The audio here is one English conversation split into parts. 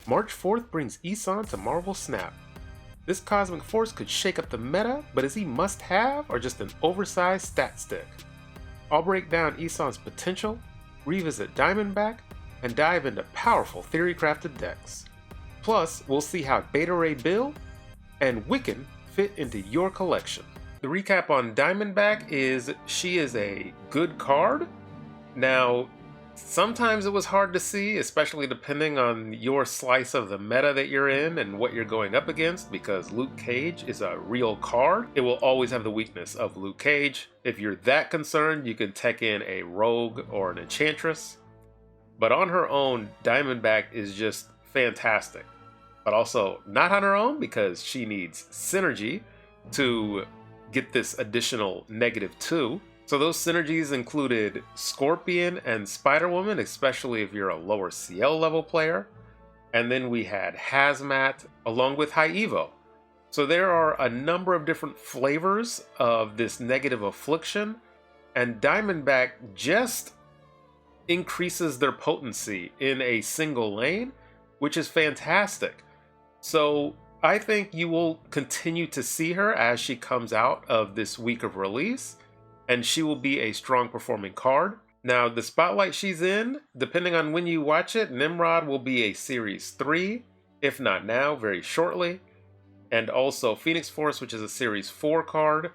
March 4th brings Eson to Marvel Snap. This cosmic force could shake up the meta, but is he must-have or just an oversized stat stick? I'll break down Eson's potential, revisit Diamondback, and dive into powerful theory-crafted decks. Plus, we'll see how Beta Ray Bill and Wiccan fit into your collection. The recap on Diamondback is she is a good card. Now, sometimes it was hard to see, especially depending on your slice of the meta that you're in and what you're going up against, because Luke Cage is a real card. It will always have the weakness of Luke Cage. If you're that concerned, you can tech in a rogue or an enchantress. But on her own, Diamondback is just fantastic. But also not on her own, because she needs synergy to get this additional -2. So those synergies included Scorpion and Spider-Woman, especially if you're a lower CL level player. And then we had Hazmat along with High Evo. So there are a number of different flavors of this negative affliction, and Diamondback just increases their potency in a single lane, which is fantastic. So I think you will continue to see her as she comes out of this week of release, and she will be a strong performing card. Now, the spotlight she's in, depending on when you watch it, Nimrod will be a Series 3, if not now, very shortly. And also Phoenix Force, which is a Series 4 card,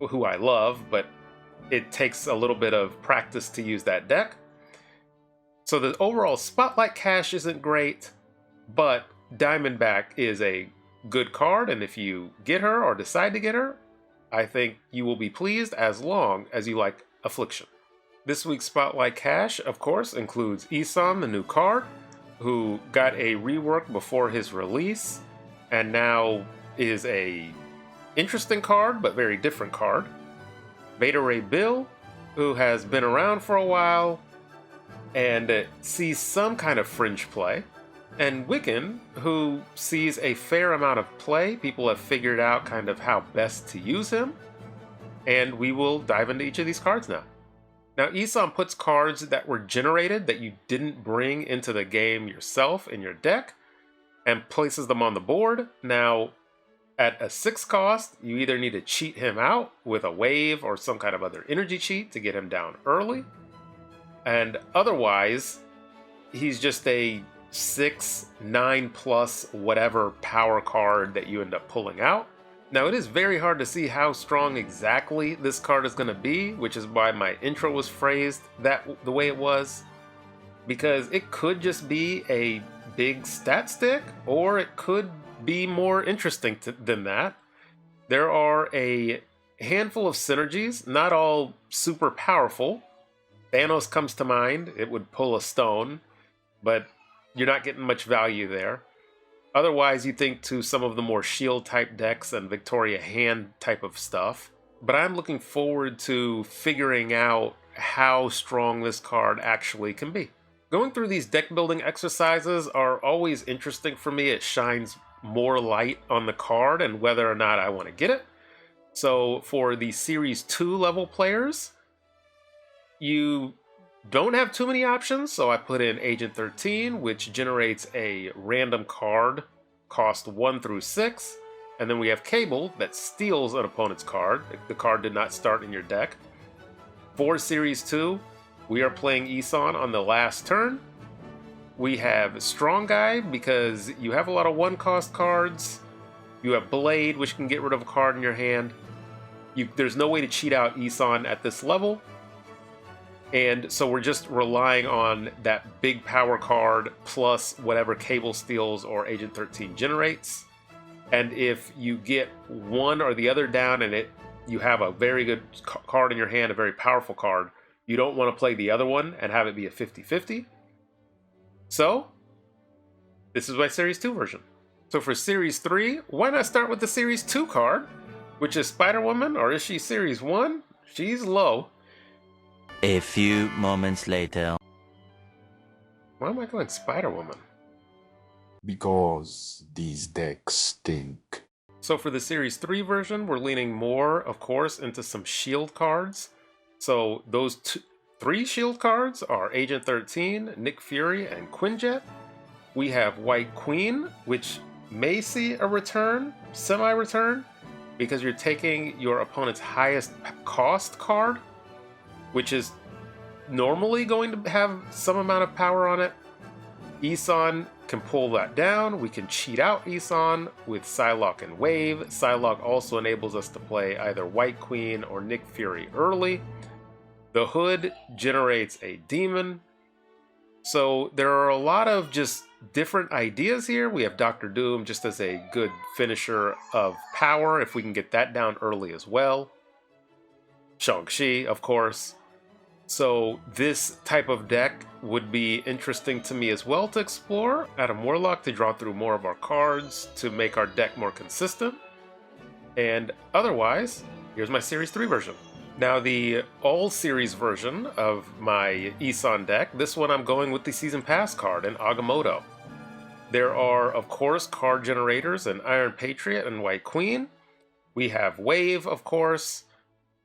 who I love, but it takes a little bit of practice to use that deck. So the overall spotlight cash isn't great, but Diamondback is a good card, and if you get her or decide to get her, I think you will be pleased as long as you like Affliction. This week's Spotlight Cash, of course, includes Eson, the new card, who got a rework before his release, and now is a interesting card, but very different card. Beta Ray Bill, who has been around for a while, and sees some kind of fringe play. And Wiccan, who sees a fair amount of play. People have figured out kind of how best to use him. And we will dive into each of these cards now. Now, Eson puts cards that were generated that you didn't bring into the game yourself in your deck and places them on the board. Now, at a 6 cost, you either need to cheat him out with a wave or some kind of other energy cheat to get him down early. And otherwise, he's just a 6, 9+ whatever power card that you end up pulling out. Now, it is very hard to see how strong exactly this card is going to be, which is why my intro was phrased the way it was, because it could just be a big stat stick, or it could be more interesting than that. There are a handful of synergies, not all super powerful. Thanos comes to mind. It would pull a stone, but you're not getting much value there. Otherwise, you think to some of the more shield type decks and Victoria Hand type of stuff. But I'm looking forward to figuring out how strong this card actually can be. Going through these deck building exercises are always interesting for me. It shines more light on the card and whether or not I want to get it. So for the Series 2 level players, you don't have too many options, so I put in Agent 13, which generates a random card, cost 1 through 6, and then we have Cable that steals an opponent's card. The card did not start in your deck. For Series 2, we are playing Eson on the last turn. We have Strong Guy because you have a lot of 1-cost cards. You have Blade, which can get rid of a card in your hand. There's no way to cheat out Eson at this level. And so we're just relying on that big power card plus whatever Cable steals or Agent 13 generates. And if you get one or the other down and you have a very good card in your hand, a very powerful card, you don't want to play the other one and have it be a 50-50. So this is my Series 2 version. So for Series 3, why not start with the Series 2 card, which is Spider-Woman, or is she Series 1? She's low. A few moments later. Why am I going Spider-Woman? Because these decks stink. So for the Series 3 version, we're leaning more, of course, into some shield cards. So those 3 shield cards are Agent 13, Nick Fury, and Quinjet. we have White Queen, which may see a return, semi-return, because you're taking your opponent's highest cost card, which is normally going to have some amount of power on it. Eson can pull that down. We can cheat out Eson with Psylocke and Wave. Psylocke also enables us to play either White Queen or Nick Fury early. The Hood generates a demon. So there are a lot of just different ideas here. We have Doctor Doom just as a good finisher of power, if we can get that down early as well. Shang-Chi, of course. So this type of deck would be interesting to me as well to explore. Adam Warlock to draw through more of our cards to make our deck more consistent. And otherwise, here's my Series 3 version. Now the all-series version of my Eson deck, this one I'm going with the Season Pass card in Agamotto. There are, of course, card generators in Iron Patriot and White Queen. We have Wave, of course.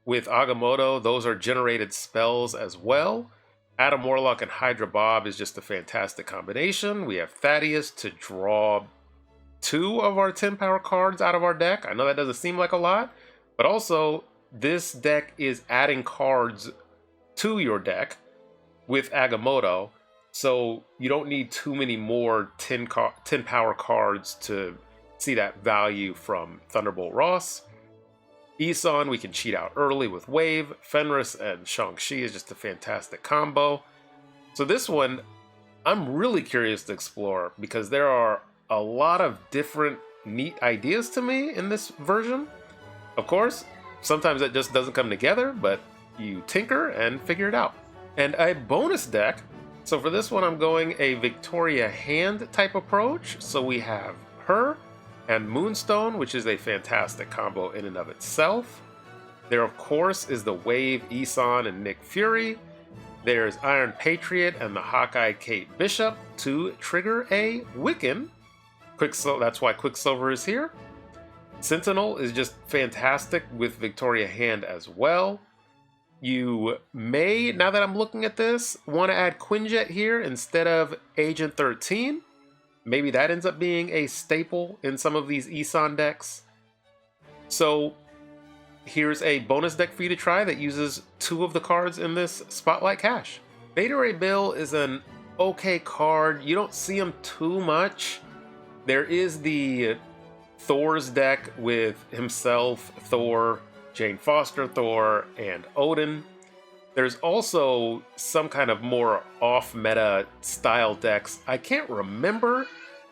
With Agamotto, those are generated spells as well. Adam Warlock and Hydra Bob is just a fantastic combination. We have Thaddeus to draw 2 of our 10 power cards out of our deck. I know that doesn't seem like a lot, but also this deck is adding cards to your deck with Agamotto, so you don't need too many more 10 power cards to see that value from Thunderbolt Ross. Eson, we can cheat out early with Wave. Fenris and Shang-Chi is just a fantastic combo. So this one, I'm really curious to explore because there are a lot of different neat ideas to me in this version. Of course, sometimes it just doesn't come together, but you tinker and figure it out. And a bonus deck. So for this one, I'm going a Victoria Hand type approach. So we have her and Moonstone, which is a fantastic combo in and of itself. There, of course, is the Wave, Eson, and Nick Fury. There's Iron Patriot and the Hawkeye Kate Bishop to trigger a Wiccan. That's why Quicksilver is here. Sentinel is just fantastic with Victoria Hand as well. You may, now that I'm looking at this, want to add Quinjet here instead of Agent 13. Maybe that ends up being a staple in some of these Eson decks. So here's a bonus deck for you to try that uses 2 of the cards in this Spotlight Cache. Beta Ray Bill is an okay card. You don't see him too much. There is the Thor's deck with himself, Thor, Jane Foster Thor, and Odin. There's also some kind of more off-meta style decks. I can't remember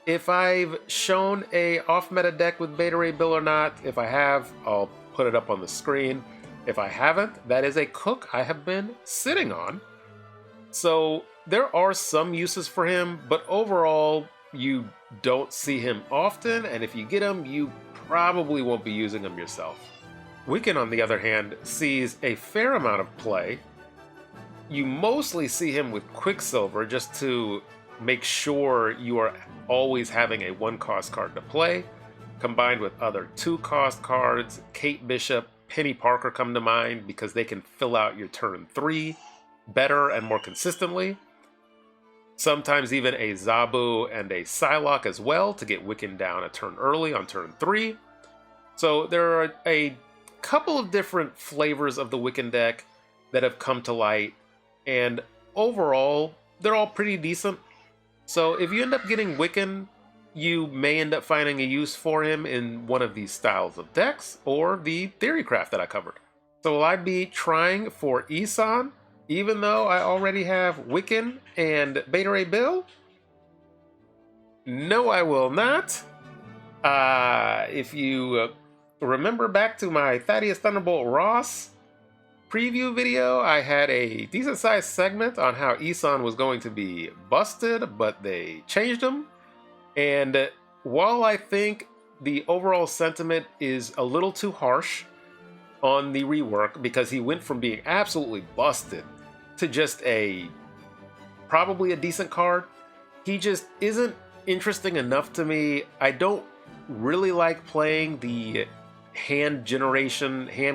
if I've shown a off-meta deck with Beta Ray Bill or not. If I have, I'll put it up on the screen. If I haven't, that is a cook I have been sitting on. So there are some uses for him, but overall, you don't see him often, and if you get him, you probably won't be using him yourself. Wiccan, on the other hand, sees a fair amount of play. You mostly see him with Quicksilver just to make sure you are always having a 1-cost card to play, combined with other 2-cost cards. Kate Bishop, Penny Parker come to mind because they can fill out your turn 3 better and more consistently. Sometimes even a Zabu and a Psylocke as well to get Wiccan down a turn early on turn 3. So there are a couple of different flavors of the Wiccan deck that have come to light, and overall, they're all pretty decent. So if you end up getting Wiccan, you may end up finding a use for him in one of these styles of decks, or the Theorycraft that I covered. So will I be trying for Eson, even though I already have Wiccan and Beta Ray Bill? No, I will not. If you remember back to my Thaddeus Thunderbolt Ross preview video, I had a decent sized segment on how Eson was going to be busted, but they changed him. And while I think the overall sentiment is a little too harsh on the rework, because he went from being absolutely busted to just probably a decent card, he just isn't interesting enough to me. I don't really like playing the hand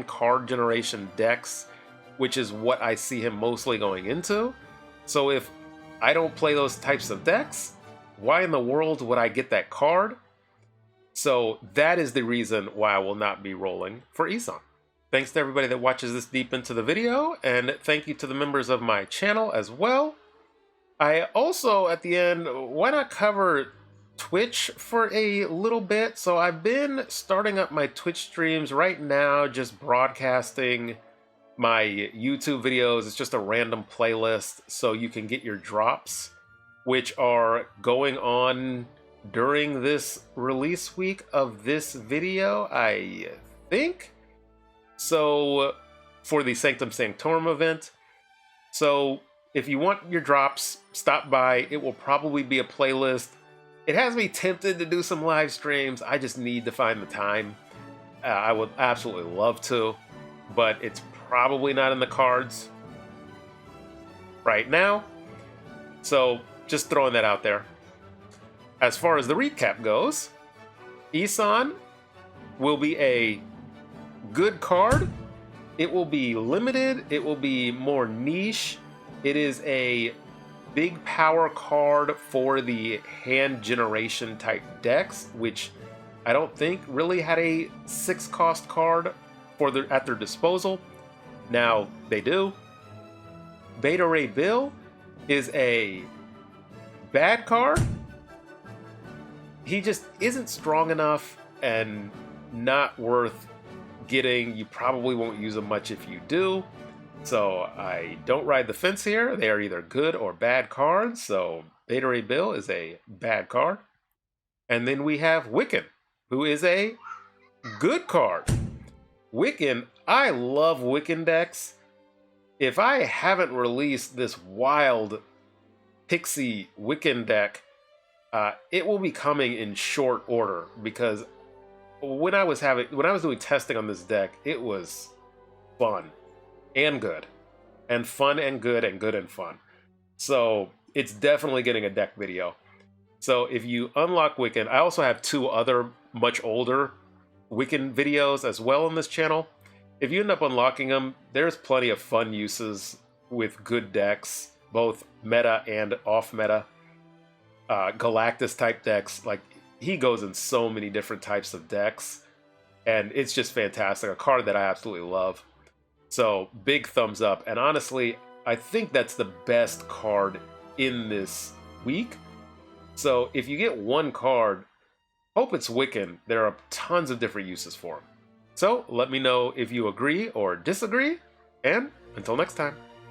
card generation decks, which is what I see him mostly going into. So if I don't play those types of decks, why in the world would I get that card? So that is the reason why I will not be rolling for Eson. Thanks to everybody that watches this deep into the video, and thank you to the members of my channel as well. I also, at the end, why not cover Twitch for a little bit? So I've been starting up my Twitch streams right now, just broadcasting my YouTube videos. It's just a random playlist, so you can get your drops, which are going on during this release week of this video, I think. So, for the Sanctum Sanctorum event. So, if you want your drops, stop by. It will probably be a playlist. It has me tempted to do some live streams. I just need to find the time. I would absolutely love to, but it's probably not in the cards right now. So, just throwing that out there. As far as the recap goes, Eson will be a good card. It will be limited. It will be more niche. It is a big power card for the hand generation type decks, which I don't think really had a 6-cost card at their disposal. Now they do. Beta Ray Bill is a bad card. He just isn't strong enough and not worth getting. You probably won't use them much if you do. So I don't ride the fence here. They are either good or bad cards. So Beta Ray Bill is a bad card. And then we have Wiccan, who is a good card. Wiccan, I love Wiccan decks. If I haven't released this wild Pixie Wiccan deck, it will be coming in short order, because when I was doing testing on this deck, it was fun and good, and fun and good, and good and fun. So it's definitely getting a deck video. So if you unlock Wiccan, I also have 2 other much older Wiccan videos as well on this channel. If you end up unlocking them, there's plenty of fun uses with good decks, both meta and off meta. Galactus type decks, like, he goes in so many different types of decks, and it's just fantastic. A card that I absolutely love. So big thumbs up. And honestly, I think that's the best card in this week. So if you get one card, hope it's Wiccan. There are tons of different uses for him. So let me know if you agree or disagree, and until next time.